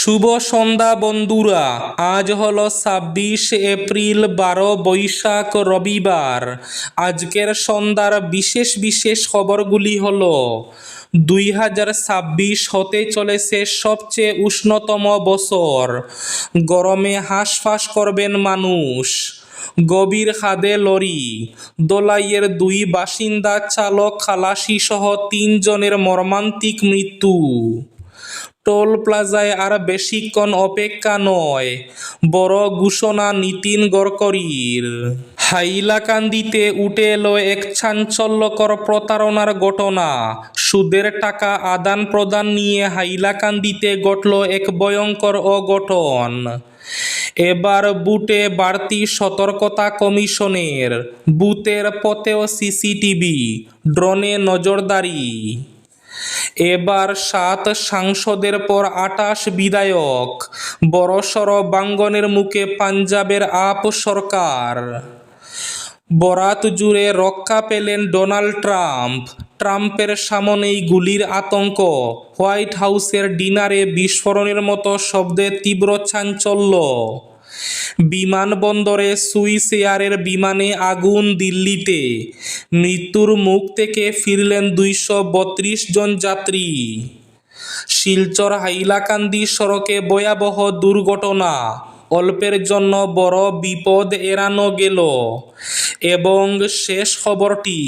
শুভ সন্ধ্যা বন্ধুরা, আজ হলো 26 এপ্রিল, 12 বৈশাখ, রবিবার। আজকের সন্ধ্যার বিশেষ বিশেষ খবরগুলি হলো 2026 হতে চলেছে সবচেয়ে উষ্ণতম বছর। গরমে হাঁসফাঁস করবেন মানুষ। গভীর খাদে লরি, দোলাইয়ের 2 বাসিন্দা, চালক, খালাসি সহ 3 জনের মর্মান্তিক মৃত্যু। টোল প্লাজায় আর বেশিক্ষণ অপেক্ষা নয়, বড় ঘোষণা নীতিন গডকরির। হাইলাকান্দিতে উঠে এলো এক চাঞ্চল্যকর প্রতারণার ঘটনা। সুদের টাকা আদান প্রদান নিয়ে হাইলাকান্দিতে ঘটল এক ভয়ঙ্কর অঘটন। এবার বুথে বাড়তি সতর্কতা কমিশনের। বুথের পথেও সিসিটিভি, ড্রোনে নজরদারি। এবার 7 সাংসদের পর 28 বিধায়ক। বড়সড় ভাঙনের মুখে পাঞ্জাবের আপ সরকার। বরাত জুড়ে রক্ষা পেলেন ডোনাল্ড ট্রাম্প। ট্রাম্পের সামনেই গুলির আতঙ্ক। হোয়াইট হাউসের ডিনারে বিস্ফোরণের মতো শব্দে তীব্র চাঞ্চল্য। বিমানবন্দরে সুইস এয়ারের বিমানে আগুন। দিল্লিতে মৃত্যুর মুখ থেকে ফিরলেন 232 জন যাত্রী। শিলচর হাইলাকান্দি সড়কে ভয়াবহ দুর্ঘটনা। অল্পের জন্য বড় বিপদ এড়ানো গেল। এবং শেষ খবরটি,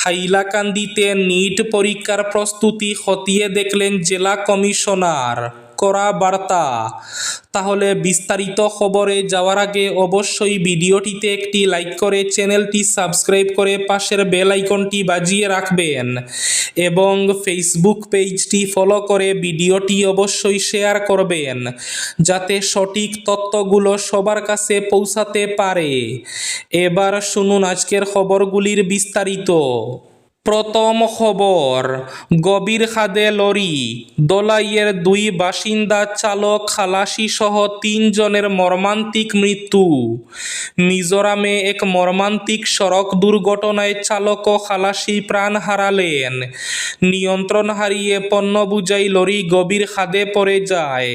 হাইলাকান্দিতে নিট পরীক্ষার প্রস্তুতি খতিয়ে দেখলেন জেলা কমিশনার। কড়া বার্তা। তাহলে বিস্তারিত খবরে যাওয়ার আগে অবশ্যই ভিডিওটিতে একটি লাইক করে চ্যানেলটি সাবস্ক্রাইব করে পাশের বেল আইকনটি বাজিয়ে রাখবেন এবং ফেসবুক পেজটি ফলো করে ভিডিওটি অবশ্যই শেয়ার করবেন, যাতে সঠিক তথ্যগুলো সবার কাছে পৌঁছাতে পারে। এবার শুনুন আজকের খবরগুলির বিস্তারিত। প্রথম খবর, গভীর খাদে লরি, দোলাইয়ের 2 বাসিন্দা, চালক, খালাসি সহ 3 জনের মর্মান্তিক মৃত্যু। মিজোরামে এক মর্মান্তিক সড়ক দুর্ঘটনায় চালক ও খালাসি প্রাণ হারালেন। নিয়ন্ত্রণ হারিয়ে পণ্যবোঝাই লরি গভীর খাদে পড়ে যায়।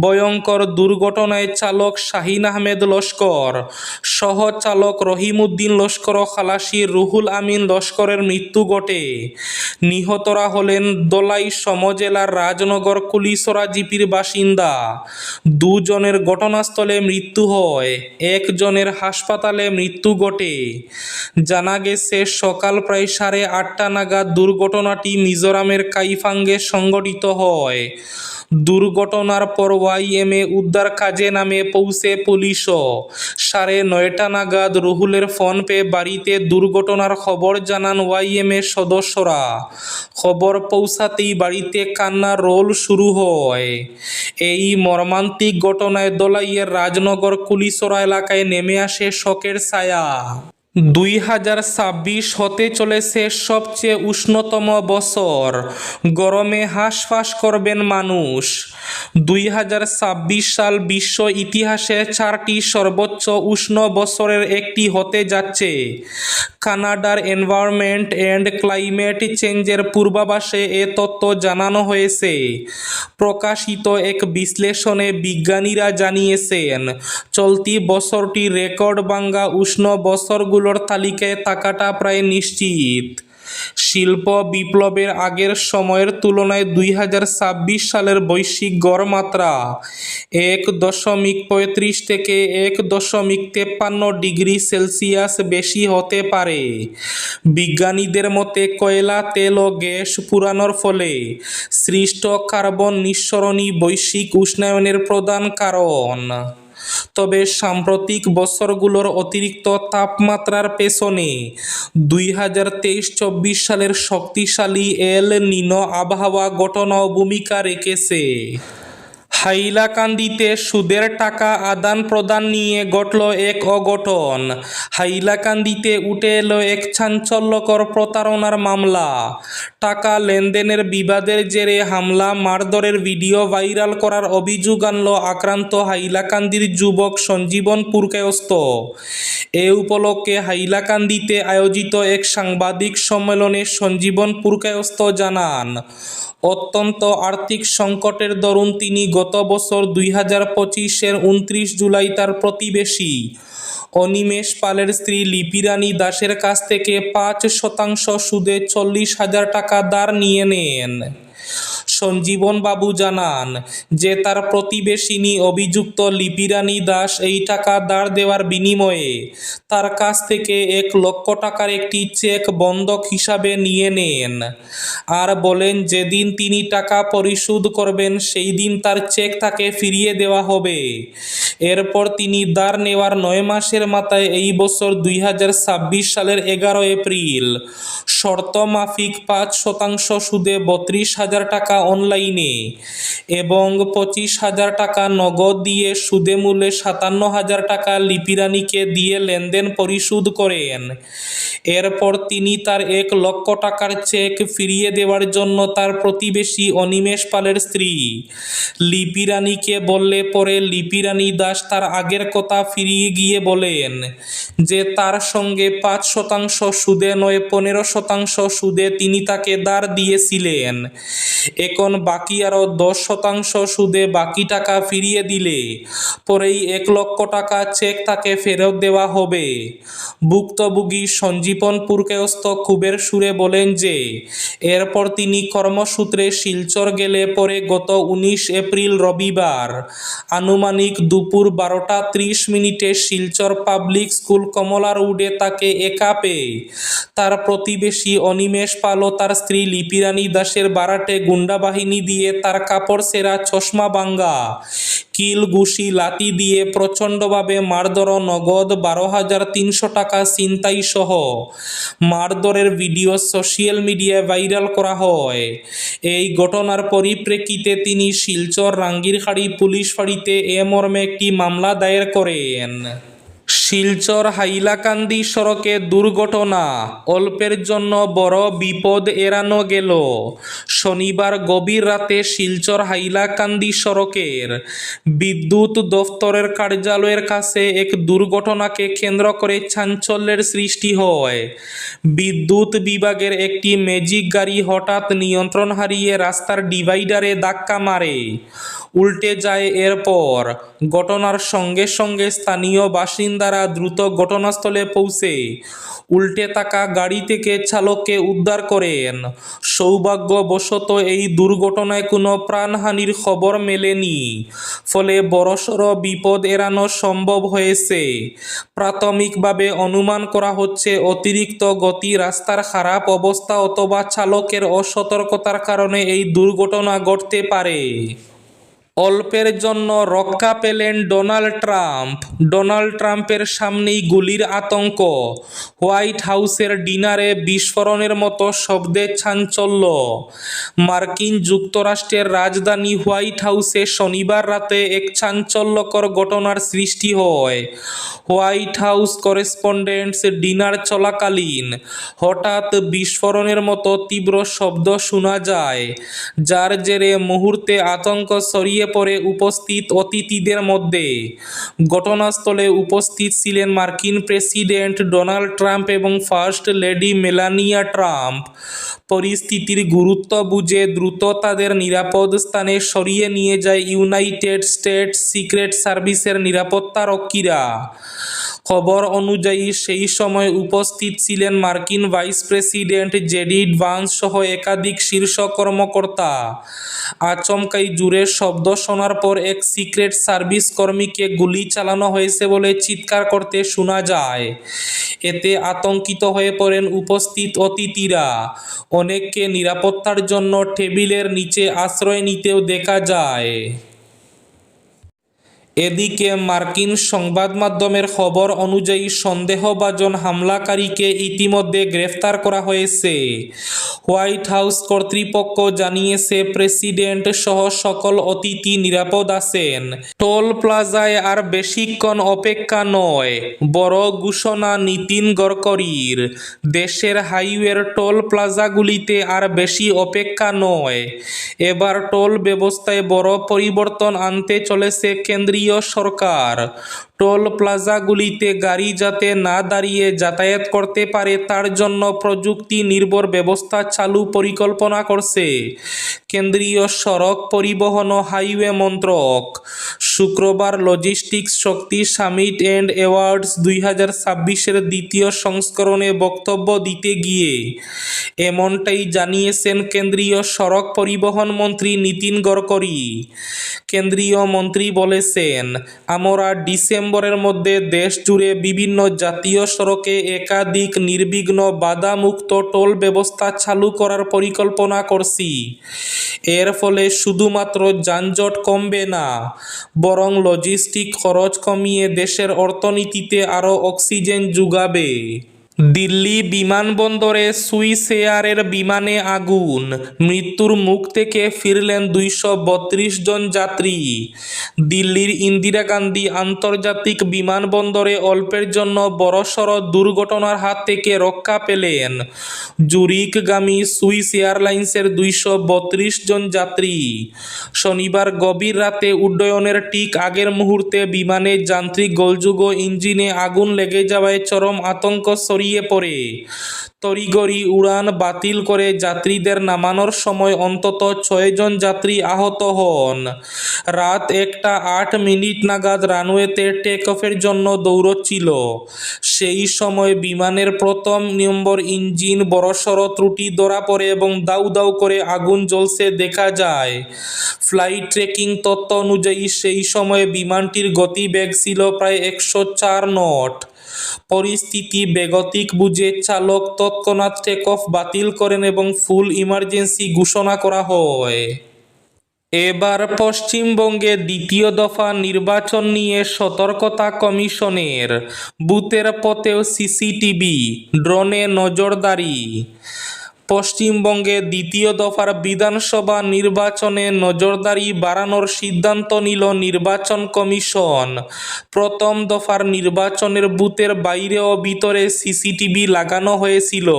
ভয়ঙ্কর দুর্ঘটনায় চালক শাহিন আহমেদ লস্কর, সহ চালক রহিম উদ্দিন লস্কর ও খালাসি রুহুল আমিন লস্করের মৃত্যু ঘটে। নিহতরা হলেন দোলাই সমজেলার রাজনগর কুলিসরা জিপির বাসিন্দা। 2 জনের ঘটনাস্থলে মৃত্যু হয়, 1 জনের হাসপাতালে মৃত্যু ঘটে। জানা গেছে সকাল প্রায় 8:30 নাগাদ দুর্ঘটনাটি মিজোরামের কাইফাঙ্গে সংঘটিত হয়। দুর্ঘটনার পর ওয়াইএমএ উদ্ধার কাজে নামে পৌঁছে পুলিশও। 9:30 নাগাদ রুহুলের ফোন পেয়ে বাড়িতে দুর্ঘটনার খবর জানান ওয়াইএমএ সদস্যরা। খবর পৌঁছাতেই বাড়িতে কান্নার রোল শুরু হয়। এই মর্মান্তিক ঘটনায় দোলাইয়ের রাজনগর কুলিসরা এলাকায় নেমে আসে শোকের ছায়া। 2026 হতে চলেছে সবচেয়ে উষ্ণতম বছর। গরমে হাঁসফাঁস করবেন মানুষ। 2026 সাল বিশ্ব ইতিহাসে 4টি সর্বোচ্চ উষ্ণ বছরের একটি হতে যাচ্ছে। কানাডার এনভায়রনমেন্ট অ্যান্ড ক্লাইমেট চেঞ্জের পূর্বাভাসে এ তথ্য জানানো হয়েছে। প্রকাশিত এক বিশ্লেষণে বিজ্ঞানীরা জানিয়েছেন, চলতি বছরটি রেকর্ড ভাঙা উষ্ণ বছরগুলোর তালিকায় থাকাটা প্রায় নিশ্চিত। শিল্প বিপ্লবের আগের সময়ের তুলনায় 2026 সালের বৈশ্বিক গড় মাত্রা 1.35 থেকে 1.53 ডিগ্রি সেলসিয়াস বেশি হতে পারে। বিজ্ঞানীদের মতে কয়লা, তেল ও গ্যাস পুরানোর ফলে সৃষ্ট কার্বন নিঃসরণই বৈশ্বিক উষ্ণায়নের প্রধান কারণ। তবে সাম্প্রতিক বছরগুলোর অতিরিক্ত তাপমাত্রার পেছনে 2023-24 সালের শক্তিশালী এল নিনো আবহাওয়া ঘটনাও ভূমিকা রেখেছে। হাইলাকান্দিতে সুদের টাকা আদান প্রদান নিয়ে ঘটল এক অঘটন। হাইলাকান্দিতে উঠে এলো এক চাঞ্চল্যকর প্রতারণার মামলা। টাকা লেনদেনের বিবাদের জেরে হামলা, মারধরের ভিডিও ভাইরাল করার অভিযোগ আনল আক্রান্ত হাইলাকান্দির যুবক সঞ্জীবন পুরকায়স্থ। এ উপলক্ষে হাইলাকান্দিতে আয়োজিত এক সাংবাদিক সম্মেলনে সঞ্জীবন পুরকায়স্থ জানান, অত্যন্ত আর্থিক সংকটের দরুন তিনি গত বছর 2025-এর 29 জুলাই তার প্রতিবেশী অনিমেষ পালের স্ত্রী লিপি রানী দাসের কাছ থেকে 5% সুদে 40,000 টাকা ধার নিয়ে নেন। সঞ্জীবন বাবু জানান যে তার প্রতিবেশিনী অভিযুক্ত লিপি রানী দাস এই টাকা ধার দেওয়ার বিনিময়ে তার কাছ থেকে 1 লক্ষ টাকার একটি চেক বন্ধক হিসাবে নিয়ে নেন আর বলেন যেদিন তিনি টাকা পরিশোধ করবেন সেই দিন তার চেক তাকে ফিরিয়ে দেওয়া হবে। এরপর তিনি ধার নেওয়ার 9 মাসের মাথায় এই বছর 2026 সালের 11 এপ্রিল শর্ত মাফিক 5% সুদে 32,000 টাকা অনলাইনে এবং 25,000 টাকা নগদ দিয়ে সুদে মূলে 57,000 টাকা লিপি রানীকে দিয়ে লেনদেন পরিশোধ করেন। এরপর তিনি তার 1 লক্ষ টাকার চেক ফিরিয়ে দেওয়ার জন্য তার প্রতিবেশী অনিমেষ পালের স্ত্রী লিপি রানীকে বললে পরে লিপি রানী দাস তার আগের কথা ফিরিয়ে গিয়ে বলেন যে তার সঙ্গে 5% সুদে নয় 15% সুদে তিনি তাকে ধার দিয়েছিলেন। এখন বাকি আরও 10% সুদে বাকি টাকা ফিরিয়ে দিলে পরেই 1 লক্ষ টাকা চেক তাকে ফেরত দেওয়া হবে। ভুক্তভোগী সঞ্জীবন পুরকায়স্থ ক্ষোভের সুরে বলেন যে এরপর তিনি কর্মসূত্রে শিলচর গেলে পরে গত 19 এপ্রিল রবিবার আনুমানিক দুপুর 12:30 শিলচর পাবলিক স্কুল কমলা রোডে তাকে একা পেয়ে তার প্রতিবেশী অনিমেষ পাল ও তার স্ত্রী লিপি রানী দাসের বারাটে গুন্ডা বাহিনী দিয়ে তার কাপড় সেরা চশমা ভাঙ্গা কিল ঘুষি লাথি দিয়ে প্রচণ্ডভাবে মারধর নগদ 12,300 টাকা ছিনতাই সহ মারধরের ভিডিও সোশ্যাল মিডিয়ায় ভাইরাল করা হয়। এই ঘটনার পরিপ্রেক্ষিতে তিনি শিলচর রাঙ্গিরখাড়ি পুলিশ ফাঁড়িতে এ মর্মে একটি মামলা দায়ের করেন। শিলচর হাইলাকান্দি সড়কে দুর্ঘটনা, অল্পের জন্য বড় বিপদ এড়ানো গেল। শনিবার গভীর রাতে শিলচর হাইলাকান্দি সড়কের বিদ্যুৎ দফতরের কার্যালয়ের কাছে এক দুর্ঘটনাকে কেন্দ্র করে চাঞ্চল্যের সৃষ্টি হয়। বিদ্যুৎ বিভাগের একটি ম্যাজিক গাড়ি হঠাৎ নিয়ন্ত্রণ হারিয়ে রাস্তার ডিভাইডারে ধাক্কা মারে, উল্টে যায়। এরপর ঘটনার সঙ্গে সঙ্গে স্থানীয় বাসিন্দারা দ্রুত ঘটনাস্থলে পৌঁছে উল্টে থাকা গাড়ি থেকে চালককে উদ্ধার করেন। সৌভাগ্যবশত এই দুর্ঘটনায় কোনো প্রাণহানির খবর মেলেনি, ফলে বড়সড় বিপদ এড়ানো সম্ভব হয়েছে। প্রাথমিকভাবে অনুমান করা হচ্ছে অতিরিক্ত গতি, রাস্তার খারাপ অবস্থা অথবা চালকের অসতর্কতার কারণে এই দুর্ঘটনা ঘটতে পারে। অল্পের জন্য রক্ষা পেলেন ডোনাল্ড ট্রাম্প। ডোনাল্ড ট্রাম্পের সামনেই গুলির আতঙ্ক, হোয়াইট হাউসের ডিনারে বিস্ফোরণের মতো শব্দে চাঞ্চল্য। মার্কিন যুক্তরাষ্ট্রের রাজধানী হোয়াইট হাউসে শনিবার রাতে এক চাঞ্চল্যকর ঘটনার সৃষ্টি হয়। হোয়াইট হাউস করেসপন্ডেন্টস ডিনার চলাকালীন হঠাৎ বিস্ফোরণের মতো তীব্র শব্দ শোনা যায়, যার জেরে মুহূর্তে আতঙ্ক ছড়িয়ে পড়ে উপস্থিত অতিথিদের মধ্যে। ঘটনাস্থলে উপস্থিত ছিলেন মার্কিন প্রেসিডেন্ট ডোনাল্ড ট্রাম্প এবং ফার্স্ট লেডি মেলানিয়া ট্রাম্প। পরিস্থিতির গুরুত্ব বুঝে দ্রুত তাদের নিরাপদ স্থানে সরিয়ে নিয়ে যায় ইউনাইটেড স্টেটস সিক্রেট সার্ভিসের নিরাপত্তারক্ষীরা। খবর অনুযায়ী সেই সময় উপস্থিত ছিলেন মার্কিন ভাইস প্রেসিডেন্ট জেডি ভান্স সহ একাধিক শীর্ষ কর্মকর্তা। আচমকাই জোরে শব্দ শোনার পর এক সিক্রেট সার্ভিস কর্মীকে গুলি চালানো হয়েছে বলে চিৎকার করতে শোনা যায়। এতে আতঙ্কিত হয়ে পড়েন উপস্থিত অতিথিরা। অনেককে নিরাপত্তার জন্য টেবিলের নিচে আশ্রয় নিতেও দেখা যায়। এদিকে মার্কিন সংবাদ মাধ্যমের খবর অনুযায়ী সন্দেহভাজন হামলাকারীকে ইতিমধ্যে গ্রেফতার করা হয়েছে। হোয়াইট হাউস কর্তৃপক্ষ জানিয়েছে প্রেসিডেন্ট সহ সকল অতিথি নিরাপদ আছেন। টোল প্লাজায় আর বেশিক্ষণ অপেক্ষা নয়, বড় ঘোষণা নীতিন গডকরির। দেশের হাইওয়ের টোল প্লাজাগুলিতে আর বেশি অপেক্ষা নয়। এবার টোল ব্যবস্থায় বড় পরিবর্তন আনতে চলেছে কেন্দ্রীয় কেন্দ্রীয় সরকার টোল প্লাজাগুলিতে গাড়ি যাতে না দাঁড়িয়ে যাতায়াত করতে পারে তার জন্য প্রযুক্তি নির্ভর ব্যবস্থা চালু পরিকল্পনা করছে কেন্দ্রীয় সড়ক পরিবহন ও হাইওয়ে মন্ত্রক। শুক্রবার logistics Shakti summit and awards 2026-এর দ্বিতীয় সংস্করণে বক্তব্য দিতে গিয়ে এমনটাই জানিয়েছেন কেন্দ্রীয় সড়ক পরিবহন মন্ত্রী নীতিন গডকরি। কেন্দ্রীয় মন্ত্রী বলেছেন, আমরা ডিসেম্বরের মধ্যে দেশ জুড়ে বিভিন্ন জাতীয় সড়কে একাধিক নির্বিঘ্ন বাধামুক্ত টোল ব্যবস্থা চালু করার পরিকল্পনা করছি। এর ফলে শুধুমাত্র যানজট কমবে না, বরং লজিস্টিক খরচ কমিয়ে দেশের অর্থনীতিতে আরও অক্সিজেন যোগাবে। দিল্লি বিমানবন্দরে সুইস এয়ারের বিমানে আগুন, মৃত্যুর মুখ থেকে ফিরলেন 232 জন যাত্রী। দিল্লির ইন্দিরা গান্ধী আন্তর্জাতিক বিমানবন্দরে অল্পের জন্য বড়সড় দুর্ঘটনার হাত থেকে রক্ষা পেলেন জুরিকগামী সুইস এয়ারলাইন্সের 232 জন যাত্রী। শনিবার গভীর রাতে উড্ডয়নের ঠিক আগের মুহূর্তে বিমানে যান্ত্রিক গোলযোগ ও ইঞ্জিনে আগুন লেগে যাওয়ায় চরম আতঙ্ক ছড়িয়ে পড়ে। তড়িঘড়ি উড়ান বাতিল করে যাত্রীদের নামানোর সময় অন্তত 6 জন যাত্রী আহত হন। রাত 1:08 নাগাদ রানওয়েতে টেক অফের জন্য দৌড়চ্ছিল। সেই সময় বিমানের প্রথম নম্বর ইঞ্জিন বড়সড় ত্রুটি ধরা পড়ে এবং দাউ দাউ করে আগুন জ্বলছে দেখা যায়। ফ্লাইট ট্র্যাকিং তথ্য অনুযায়ী সেই সময়ে বিমানটির গতিবেগ ছিল প্রায় 104 নট। পরিস্থিতি বেগতিক বুঝে চালক তৎক্ষণাৎ টেক অফ বাতিল করেন এবং ফুল ইমার্জেন্সি ঘোষণা করা হয়। এবার পশ্চিমবঙ্গে দ্বিতীয় দফা নির্বাচন নিয়ে সতর্কতা কমিশনের, বুথের পথেও সিসিটিভি, ড্রোনে নজরদারি। পশ্চিমবঙ্গে দ্বিতীয় দফার বিধানসভা নির্বাচনে নজরদারি বাড়ানোর সিদ্ধান্ত নিল নির্বাচন কমিশন। প্রথম দফার নির্বাচনের বুথের বাইরে ও ভিতরে সিসিটিভি লাগানো হয়েছিল,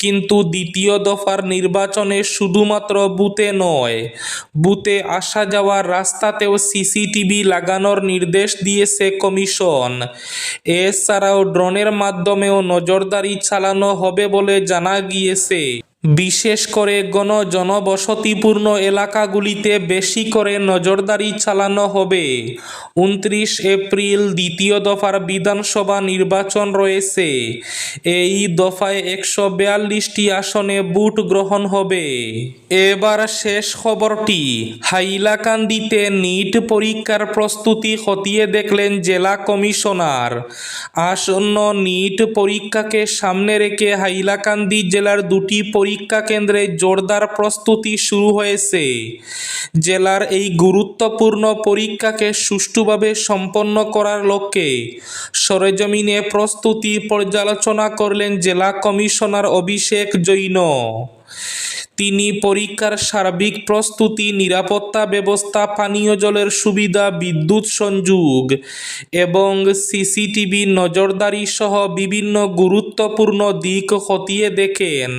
কিন্তু দ্বিতীয় দফার নির্বাচনে শুধুমাত্র বুথে নয়, বুথে আসা যাওয়ার রাস্তাতেও সিসিটিভি লাগানোর নির্দেশ দিয়েছে কমিশন। এছাড়াও ড্রোনের মাধ্যমেও নজরদারি চালানো হবে বলে জানা গিয়েছে। বিশেষ করে জনবসতিপূর্ণ এলাকাগুলিতে বেশি করে নজরদারি চালানো হবে। 29 এপ্রিল দ্বিতীয় দফার বিধানসভা নির্বাচন রয়েছে। এই দফায় 142টি আসনে ভোট গ্রহণ হবে। এবার শেষ খবরটি, হাইলাকান্দিতে নিট পরীক্ষার প্রস্তুতি খতিয়ে দেখলেন জেলা কমিশনার। আসন্ন নিট পরীক্ষাকে সামনে রেখে হাইলাকান্দি জেলার 2টি পরীক্ষা কেন্দ্রে জোরদার প্রস্তুতি শুরু হয়েছে। জেলার এই গুরুত্বপূর্ণ পরীক্ষাকে সুষ্ঠুভাবে সম্পন্ন করার লক্ষ্যে সরেজমিনে প্রস্তুতি পর্যালোচনা করলেন জেলা কমিশনার অভিষেক জৈন। তিনি পরীক্ষার সার্বিক প্রস্তুতি, নিরাপত্তা ব্যবস্থা, পানীয় জলের সুবিধা, বিদ্যুৎ সংযোগ এবং সিসিটিভি নজরদারি সহ বিভিন্ন গুরুত্বপূর্ণ দিক খতিয়ে দেখেন।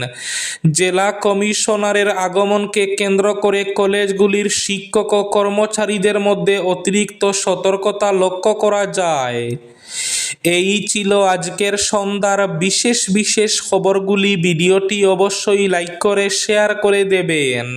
জেলা কমিশনারের আগমনকে কেন্দ্র করে কলেজগুলির শিক্ষক ও কর্মচারীদের মধ্যে অতিরিক্ত সতর্কতা লক্ষ্য করা যায়। এই ছিল আজকের সন্ধ্যার বিশেষ খবরগুলি। ভিডিওটি অবশ্যই লাইক করে শেয়ার করে দেবেন।